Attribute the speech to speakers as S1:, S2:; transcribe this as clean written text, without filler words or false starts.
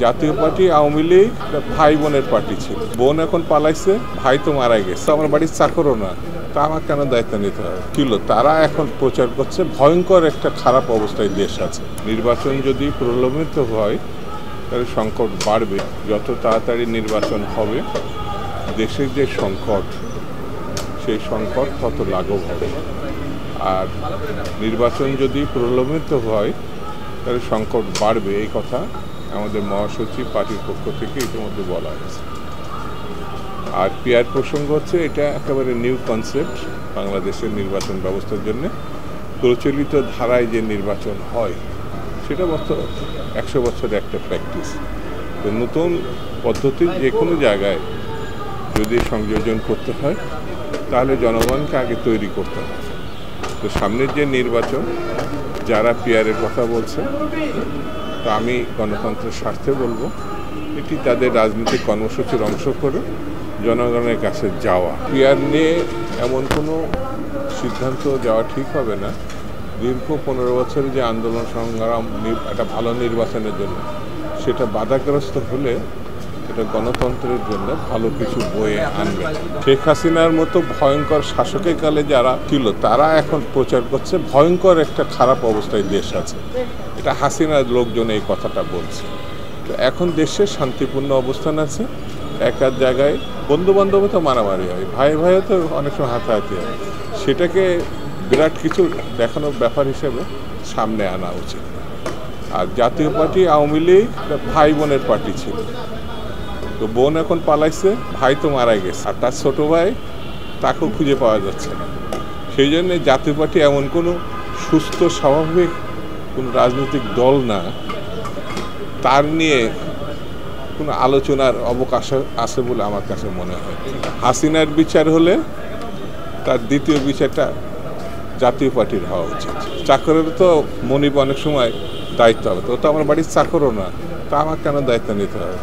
S1: জাতীয় পার্টি আওয়ামী লীগ ভাই বোনের পার্টি ছিল। বোন এখন পালাইছে, ভাই তো মারা গেছে, আমার বাড়ির চাকরও না, তা আমার কেন দায়িত্ব নিতে হবে? কিলো তারা এখন প্রচার করছে ভয়ঙ্কর একটা খারাপ অবস্থায় দেশ আছে। নির্বাচন যদি প্রলম্বিত হয় তাহলে সংকট বাড়বে। যত তাড়াতাড়ি নির্বাচন হবে দেশের যে সংকট, সেই সংকট তত লাঘব হবে। আর নির্বাচন যদি প্রলম্বিত হয় তাহলে সংকট বাড়বে, এই কথা আমাদের মহাসচিব পার্টির পক্ষ থেকে ইতিমধ্যে বলা হয়েছে। আর পিআর প্রসঙ্গ হচ্ছে, এটা একেবারে নিউ কনসেপ্ট বাংলাদেশের নির্বাচন ব্যবস্থার জন্য। প্রচলিত ধারায় যে নির্বাচন হয় সেটা 100 বছরের একটা প্র্যাকটিস। তো নতুন পদ্ধতির যে কোনো জায়গায় যদি সংযোজন করতে হয় তাহলে জনগণকে আগে তৈরি করতে হয়। তো সামনের যে নির্বাচন, যারা পিআরের কথা বলছে, তা আমি গণতন্ত্রের স্বার্থে বলবো এটি তাদের রাজনৈতিক কর্মসূচির অংশ করে জনগণের কাছে যাওয়া। পিআর নিয়ে এমন কোনো সিদ্ধান্ত যাওয়া ঠিক হবে না। দীর্ঘ 15 বছরের যে আন্দোলন সংগ্রাম একটা ভালো নির্বাচনের জন্য, সেটা বাধাগ্রস্ত হলে এটা গণতন্ত্রের জন্য ভালো কিছু বয়ে আনবে। শেখ হাসিনার মতো ভয়ঙ্কর শাসকের কালে যারা ছিল তারা এখন প্রচার করছে ভয়ঙ্কর একটা খারাপ অবস্থায় দেশ আছে। এটা হাসিনার লোকজন এই কথাটা বলছে। তো এখন দেশের শান্তিপূর্ণ অবস্থান আছে। এক জায়গায় বন্ধু বান্ধব তো মারামারি হয়, ভাই ভাইও তো অনেক সময় হাতাহাতি হয়, সেটাকে বিরাট কিছু দেখানোর ব্যাপার হিসেবে সামনে আনা উচিত। আর জাতীয় পার্টি আওয়ামী লীগ ভাই বোনের পার্টি ছিল। তো বোন এখন পালাইছে, ভাই তো মারা গেছে, আর তার ছোটো ভাই তাকেও খুঁজে পাওয়া যাচ্ছে না। সেই জন্যে জাতীয় পার্টি এমন কোনো সুস্থ স্বাভাবিক কোনো রাজনৈতিক দল না, তার নিয়ে কোনো আলোচনার অবকাশ আছে বলে আমার কাছে মনে হয়। হাসিনার বিচার হলে তার দ্বিতীয় বিচারটা জাতীয় পার্টির হওয়া উচিত। চাকরের তো মনিব অনেক সময় দায়িত্ব হবে, তো আমার বাড়ির চাকরও না, তা আমার কেন দায়িত্ব নিতে হবে?